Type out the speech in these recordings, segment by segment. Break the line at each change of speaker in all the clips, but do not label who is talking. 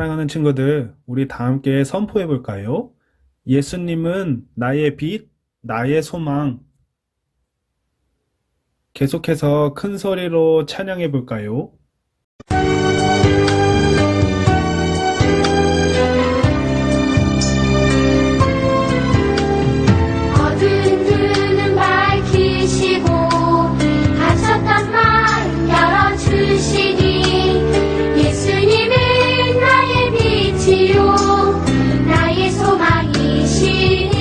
사랑하는 친구들, 우리 다 함께 선포해 볼까요? 예수님은 나의 빛, 나의 소망. 계속해서 큰 소리로 찬양해 볼까요?
어두운 눈은 밝히시고 갇혔던 마음 열어주시니 예수님은 나의 빛이요 나의 소망이시니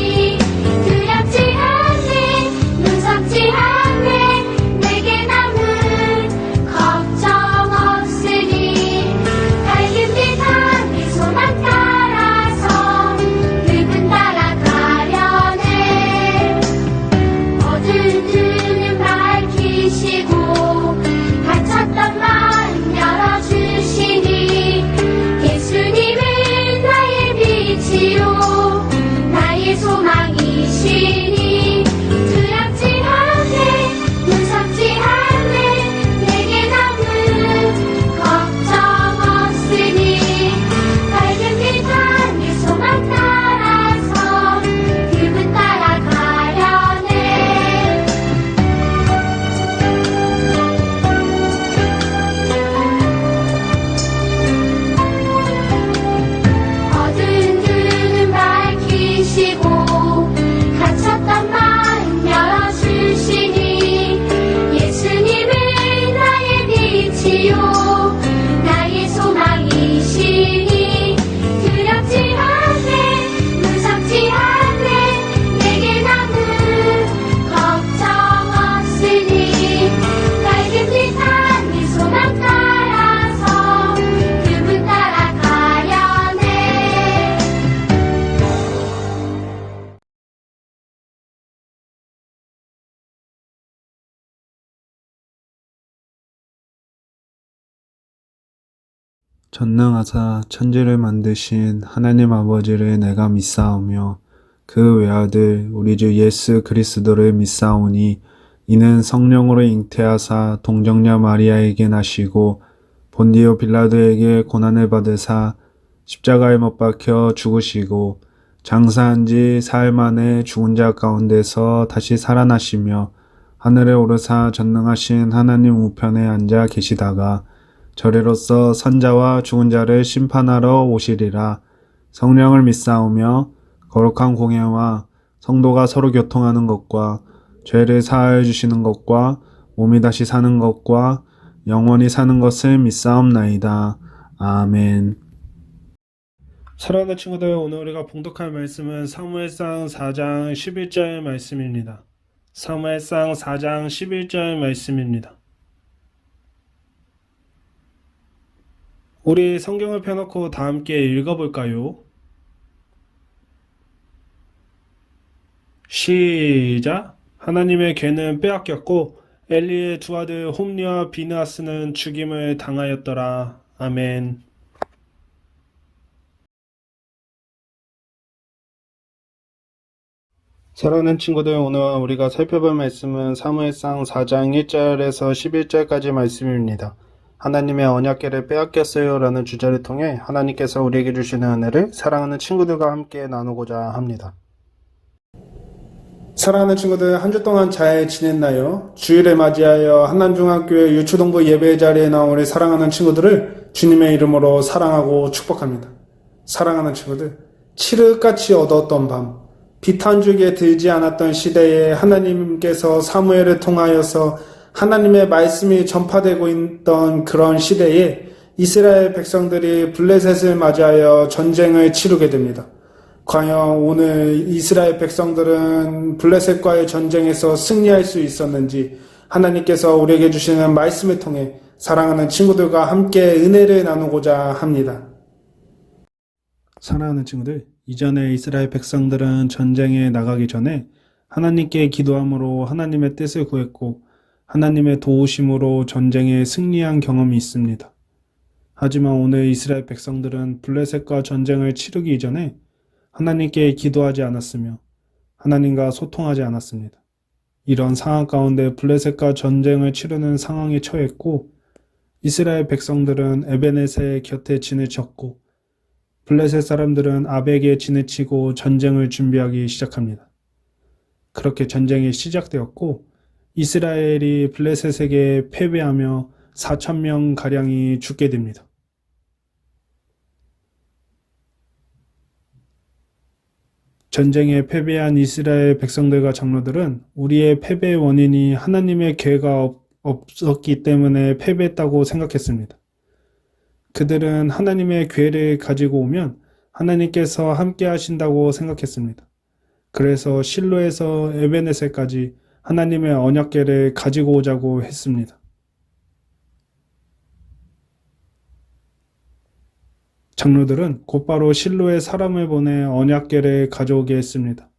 두렵지 않네 무섭지 않네 내게 남은 걱정 없으니 밝은 빛 안에 소망 따라서 그분 따라가려네 어두운 눈은 밝히시고 갇혔던 마음 열어주시니 예수님은 나의 빛이요 나의 소망이시니 두렵지 않네 무섭지 않네 내게 남은 걱정 없으니 밝은 빛 안에 소망 따라서 그분 따라가려네 어두운 눈은 밝히시고 갇혔던 마음 열어주시니 예수님은 나의 빛이요 나의 소망이시니 두렵지 않네 무섭지 않네 내게 남은 걱정 없으니 밝은 빛 안에 소망 따라서 그분 따라가려네
전능하사 천지를 만드신 하나님 아버지를 내가 믿사오며 그 외아들 우리 주 예수 그리스도를 믿사오니 이는 성령으로 잉태하사 동정녀 마리아에게 나시고 본디오 빌라도에게 고난을 받으사 십자가에 못 박혀 죽으시고 장사한 지 사흘 만에 죽은 자 가운데서 다시 살아나시며 하늘에 오르사 전능하신 하나님 우편에 앉아 계시다가 저리로서 선자와 죽은 자를 심판하러 오시리라. 성령을 믿사오며 거룩한 공예와 성도가 서로 교통하는 것과 죄를 사하여 주시는 것과 몸이 다시 사는 것과 영원히 사는 것을 믿사옵나이다. 아멘. 사랑하는 친구들, 오늘 우리가 봉독할 말씀은 사무엘상 4장 11절 말씀입니다. 사무엘상 4장 11절 말씀입니다. 우리 성경을 펴놓고 다 함께 읽어볼까요? 시작! 하나님의 괴는 빼앗겼고 엘리의 두 아들 홈리와 비느하스는 죽임을 당하였더라. 아멘. 사랑하는 친구들, 오늘 우리가 살펴볼 말씀은 사무엘상 4장 1절에서 11절까지 말씀입니다. 하나님의 언약궤를 빼앗겼어요 라는 주제를 통해 하나님께서 우리에게 주시는 은혜를 사랑하는 친구들과 함께 나누고자 합니다. 사랑하는 친구들, 한 주 동안 잘 지냈나요? 주일에 맞이하여 한남중학교의 유초동부 예배 자리에 나온 우리 사랑하는 친구들을 주님의 이름으로 사랑하고 축복합니다. 사랑하는 친구들, 칠흑같이 어두웠던 밤, 빛 한 줄기 들지 않았던 시대에 하나님께서 사무엘을 통하여서 하나님의 말씀이 전파되고 있던 그런 시대에 이스라엘 백성들이 블레셋을 맞이하여 전쟁을 치르게 됩니다. 과연 오늘 이스라엘 백성들은 블레셋과의 전쟁에서 승리할 수 있었는지 하나님께서 우리에게 주시는 말씀을 통해 사랑하는 친구들과 함께 은혜를 나누고자 합니다. 사랑하는 친구들, 이전에 이스라엘 백성들은 전쟁에 나가기 전에 하나님께 기도함으로 하나님의 뜻을 구했고 하나님의 도우심으로 전쟁에 승리한 경험이 있습니다. 하지만 오늘 이스라엘 백성들은 블레셋과 전쟁을 치르기 이전에 하나님께 기도하지 않았으며 하나님과 소통하지 않았습니다. 이런 상황 가운데 블레셋과 전쟁을 치르는 상황에 처했고 이스라엘 백성들은 에베네셀 곁에 진을 쳤고 블레셋 사람들은 아벡에 진을 치고 전쟁을 준비하기 시작합니다. 그렇게 전쟁이 시작되었고 이스라엘이 블레셋에게 패배하며 4,000명 가량이 죽게 됩니다. 전쟁에 패배한 이스라엘 백성들과 장로들은 우리의 패배의 원인이 하나님의 계획가 없었기 때문에 패배했다고 생각했습니다. 그들은 하나님의 계획을 가지고 오면 하나님께서 함께 하신다고 생각했습니다. 그래서 실로에서 에베네셀까지 하나님의 언약궤를 가지고 오자고 했습니다. 장로들은 곧바로 실로에 사람을 보내 언약궤를 가져오게 했습니다.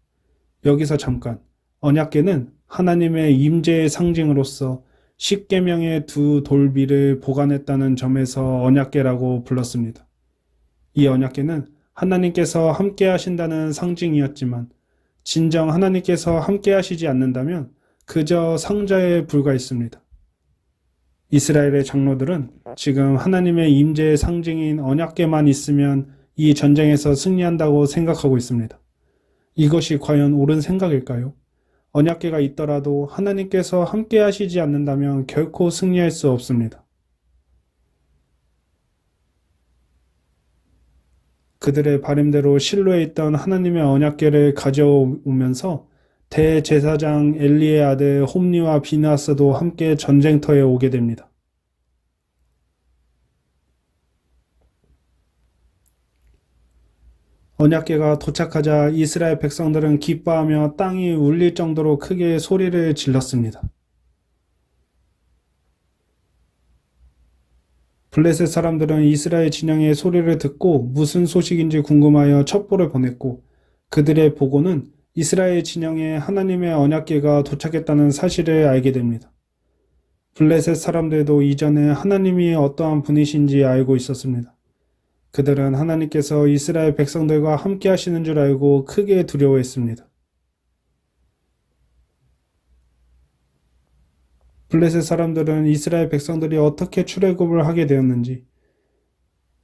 여기서 잠깐, 언약궤는 하나님의 임재의 상징으로서 십계명의 두 돌비를 보관했다는 점에서 언약궤라고 불렀습니다. 이 언약궤는 하나님께서 함께 하신다는 상징이었지만 진정 하나님께서 함께 하시지 않는다면 그저 상자에 불과했습니다. 이스라엘의 장로들은 지금 하나님의 임재의 상징인 언약궤만 있으면 이 전쟁에서 승리한다고 생각하고 있습니다. 이것이 과연 옳은 생각일까요? 언약궤가 있더라도 하나님께서 함께 하시지 않는다면 결코 승리할 수 없습니다. 그들의 바람대로 실로에 있던 하나님의 언약궤를 가져오면서 대제사장 엘리의 아들 홈리와 비느하스도 함께 전쟁터에 오게 됩니다. 언약궤가 도착하자 이스라엘 백성들은 기뻐하며 땅이 울릴 정도로 크게 소리를 질렀습니다. 블레셋 사람들은 이스라엘 진영의 소리를 듣고 무슨 소식인지 궁금하여 첩보를 보냈고 그들의 보고는 이스라엘 진영에 하나님의 언약궤가 도착했다는 사실을 알게 됩니다. 블레셋 사람들도 이전에 하나님이 어떠한 분이신지 알고 있었습니다. 그들은 하나님께서 이스라엘 백성들과 함께 하시는 줄 알고 크게 두려워했습니다. 블레셋 사람들은 이스라엘 백성들이 어떻게 출애굽을 하게 되었는지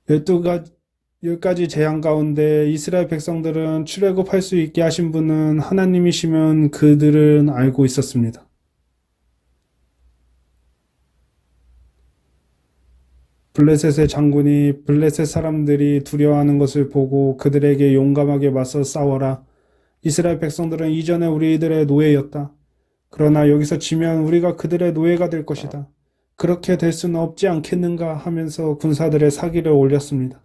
10가지 재앙 가운데 이스라엘 백성들은 출애굽할 수 있게 하신 분은 하나님이시면 그들은 알고 있었습니다. 블레셋의 장군이 블레셋 사람들이 두려워하는 것을 보고 그들에게 용감하게 맞서 싸워라. 이스라엘 백성들은 이전에 우리들의 노예였다. 그러나 여기서 지면 우리가 그들의 노예가 될 것이다. 그렇게 될 수는 없지 않겠는가 하면서 군사들의 사기를 올렸습니다.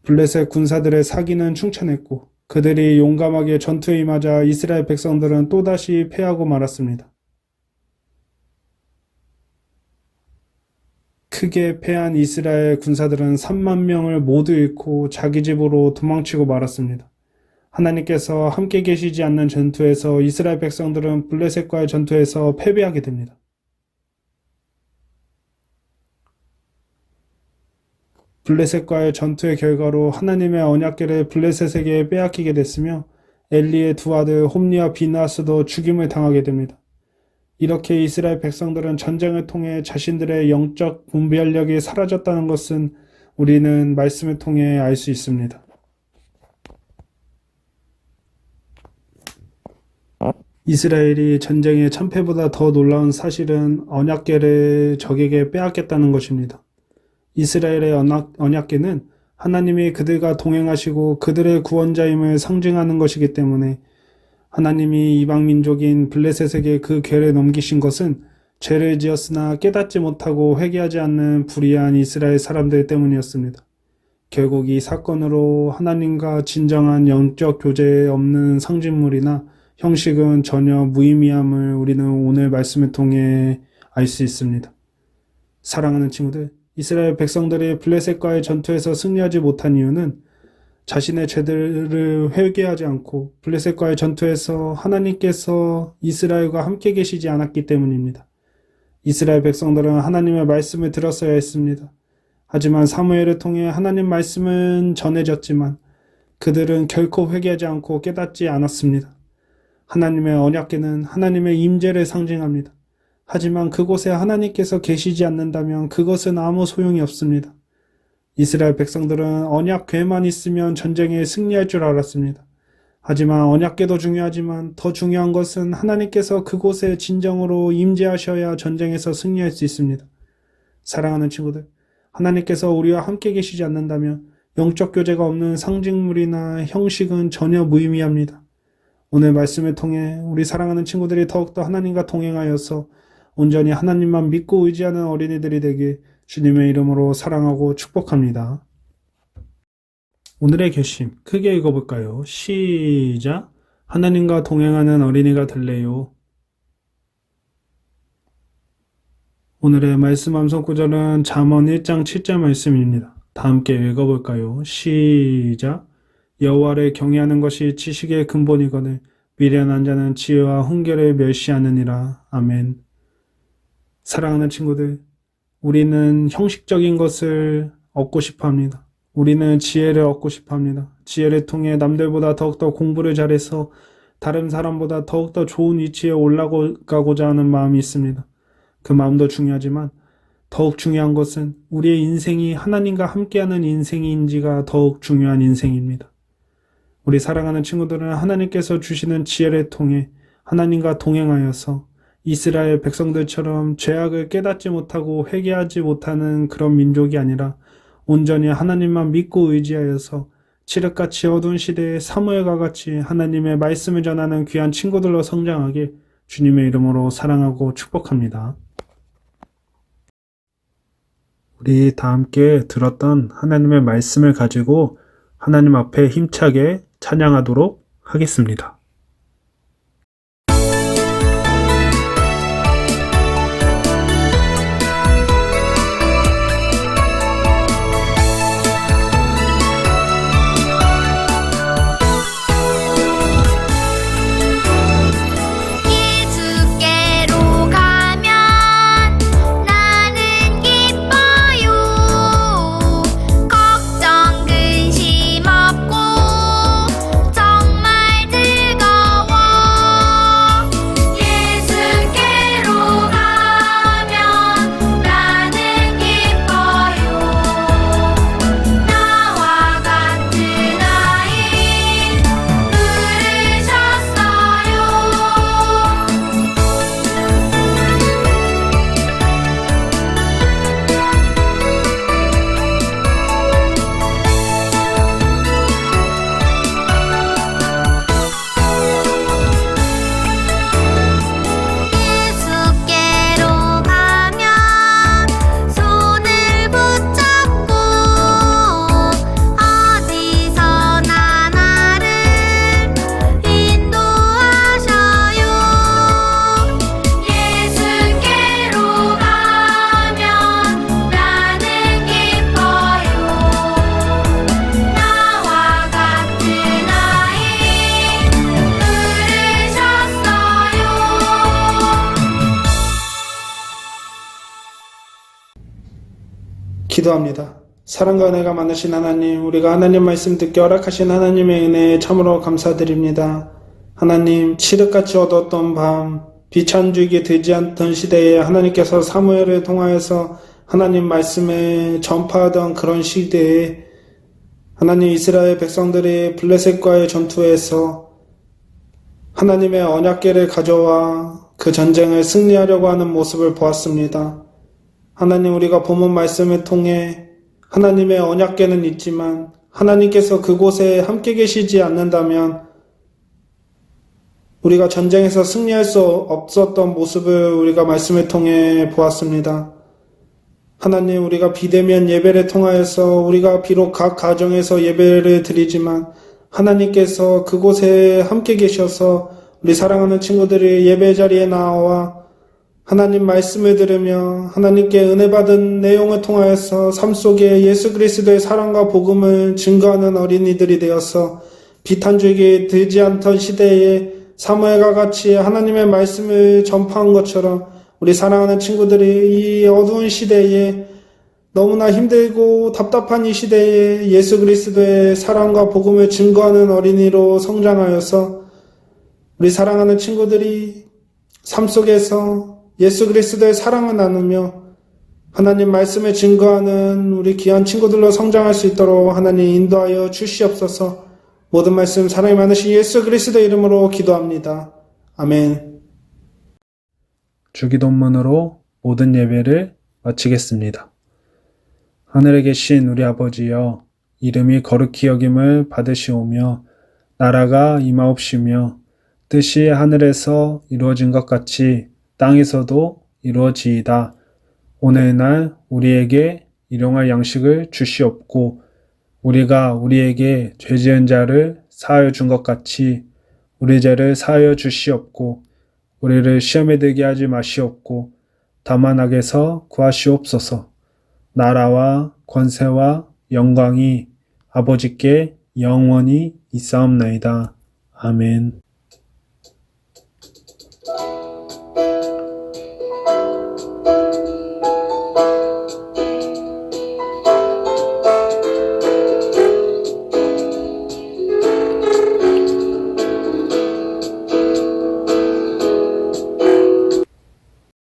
블레셋 군사들의 사기는 충천했고 그들이 용감하게 전투에 임하자 이스라엘 백성들은 또다시 패하고 말았습니다. 크게 패한 이스라엘 군사들은 3만 명을 모두 잃고 자기 집으로 도망치고 말았습니다. 하나님께서 함께 계시지 않는 전투에서 이스라엘 백성들은 블레셋과의 전투에서 패배하게 됩니다. 블레셋과의 전투의 결과로 하나님의 언약궤를 블레셋에게 빼앗기게 됐으며 엘리의 두 아들 홈리와 비느하스도 죽임을 당하게 됩니다. 이렇게 이스라엘 백성들은 전쟁을 통해 자신들의 영적 분별력이 사라졌다는 것은 우리는 말씀을 통해 알 수 있습니다. 이스라엘이 전쟁의 참패보다 더 놀라운 사실은 언약궤를 적에게 빼앗겼다는 것입니다. 이스라엘의 언약궤는 하나님이 그들과 동행하시고 그들의 구원자임을 상징하는 것이기 때문에 하나님이 이방 민족인 블레셋에게 그 궤를 넘기신 것은 죄를 지었으나 깨닫지 못하고 회개하지 않는 불의한 이스라엘 사람들 때문이었습니다. 결국 이 사건으로 하나님과 진정한 영적 교제에 없는 상징물이나 형식은 전혀 무의미함을 우리는 오늘 말씀을 통해 알 수 있습니다. 사랑하는 친구들, 이스라엘 백성들이 블레셋과의 전투에서 승리하지 못한 이유는 자신의 죄들을 회개하지 않고 블레셋과의 전투에서 하나님께서 이스라엘과 함께 계시지 않았기 때문입니다. 이스라엘 백성들은 하나님의 말씀을 들었어야 했습니다. 하지만 사무엘을 통해 하나님 말씀은 전해졌지만 그들은 결코 회개하지 않고 깨닫지 않았습니다. 하나님의 언약궤는 하나님의 임재를 상징합니다. 하지만 그곳에 하나님께서 계시지 않는다면 그것은 아무 소용이 없습니다. 이스라엘 백성들은 언약궤만 있으면 전쟁에 승리할 줄 알았습니다. 하지만 언약궤도 중요하지만 더 중요한 것은 하나님께서 그곳에 진정으로 임재하셔야 전쟁에서 승리할 수 있습니다. 사랑하는 친구들, 하나님께서 우리와 함께 계시지 않는다면 영적 교제가 없는 상징물이나 형식은 전혀 무의미합니다. 오늘 말씀을 통해 우리 사랑하는 친구들이 더욱더 하나님과 동행하여서 온전히 하나님만 믿고 의지하는 어린이들이 되길 주님의 이름으로 사랑하고 축복합니다. 오늘의 결심 크게 읽어볼까요? 시작! 하나님과 동행하는 어린이가 될래요. 오늘의 말씀 암송 구절은 잠언 1장 7절 말씀입니다. 다 함께 읽어볼까요? 시작! 여호와를 경외하는 것이 지식의 근본이거늘 미련한 자는 지혜와 훈계를 멸시하느니라. 아멘. 사랑하는 친구들, 우리는 형식적인 것을 얻고 싶어 합니다. 우리는 지혜를 얻고 싶어 합니다. 지혜를 통해 남들보다 더욱더 공부를 잘해서 다른 사람보다 더욱더 좋은 위치에 올라가고자 하는 마음이 있습니다. 그 마음도 중요하지만 더욱 중요한 것은 우리의 인생이 하나님과 함께하는 인생인지가 더욱 중요한 인생입니다. 우리 사랑하는 친구들은 하나님께서 주시는 지혜를 통해 하나님과 동행하여서 이스라엘 백성들처럼 죄악을 깨닫지 못하고 회개하지 못하는 그런 민족이 아니라 온전히 하나님만 믿고 의지하여서 칠흑같이 어두운 시대에 사무엘과 같이 하나님의 말씀을 전하는 귀한 친구들로 성장하길 주님의 이름으로 사랑하고 축복합니다. 우리 다 함께 들었던 하나님의 말씀을 가지고 하나님 앞에 힘차게 찬양하도록 하겠습니다.
예수께로 가면 나는 기뻐요. 걱정 근심 없고 정말 즐거워. 예수께로 가면 나는 기뻐요. 나와 같은 아이 부르셨어요. 예수께로 가면 손을 붙잡고 어디서나 나를 인도하셔요. 예수께로 가면 나는 기뻐요. 나와 같은 아이 부르셨어요.
기도합니다. 사랑과 은혜가 많으신 하나님, 우리가 하나님 말씀 듣게 허락하신 하나님의 은혜에 참으로 감사드립니다. 하나님, 칠흑같이 어두웠던 밤, 빛 한 줄기 들지 않던 시대에 하나님께서 사무엘을 통하여서 하나님 말씀을 전파하던 그런 시대에 하나님 이스라엘 백성들이 블레셋과의 전투에서 하나님의 언약궤를 가져와 그 전쟁을 승리하려고 하는 모습을 보았습니다. 하나님, 우리가 본문 말씀을 통해 하나님의 언약궤는 있지만 하나님께서 그곳에 함께 계시지 않는다면 우리가 전쟁에서 승리할 수 없었던 모습을 우리가 말씀을 통해 보았습니다. 하나님, 우리가 비대면 예배를 통하여서 우리가 비록 각 가정에서 예배를 드리지만 하나님께서 그곳에 함께 계셔서 우리 사랑하는 친구들이 예배 자리에 나와 하나님 말씀을 들으며 하나님께 은혜 받은 내용을 통하여서 삶 속에 예수 그리스도의 사랑과 복음을 증거하는 어린이들이 되어서 빛 한 줄기 들지 않던 시대에 사무엘과 같이 하나님의 말씀을 전파한 것처럼 우리 사랑하는 친구들이 이 어두운 시대에 너무나 힘들고 답답한 이 시대에 예수 그리스도의 사랑과 복음을 증거하는 어린이로 성장하여서 우리 사랑하는 친구들이 삶 속에서 예수 그리스도의 사랑을 나누며 하나님 말씀에 증거하는 우리 귀한 친구들로 성장할 수 있도록 하나님 인도하여 주시옵소서. 모든 말씀 사랑이 많으신 예수 그리스도 이름으로 기도합니다. 아멘.
주기도문으로 모든 예배를 마치겠습니다. 하늘에 계신 우리 아버지여, 이름이 거룩히 여김을 받으시오며 나라가 임하옵시며 뜻이 하늘에서 이루어진 것 같이 땅에서도 이루어지이다. 오늘날 우리에게 일용할 양식을 주시옵고 우리가 우리에게 죄 지은 자를 사하여 준 것 같이 우리 죄를 사하여 주시옵고 우리를 시험에 들게 하지 마시옵고 다만 악에서 구하시옵소서. 나라와 권세와 영광이 아버지께 영원히 있사옵나이다. 아멘.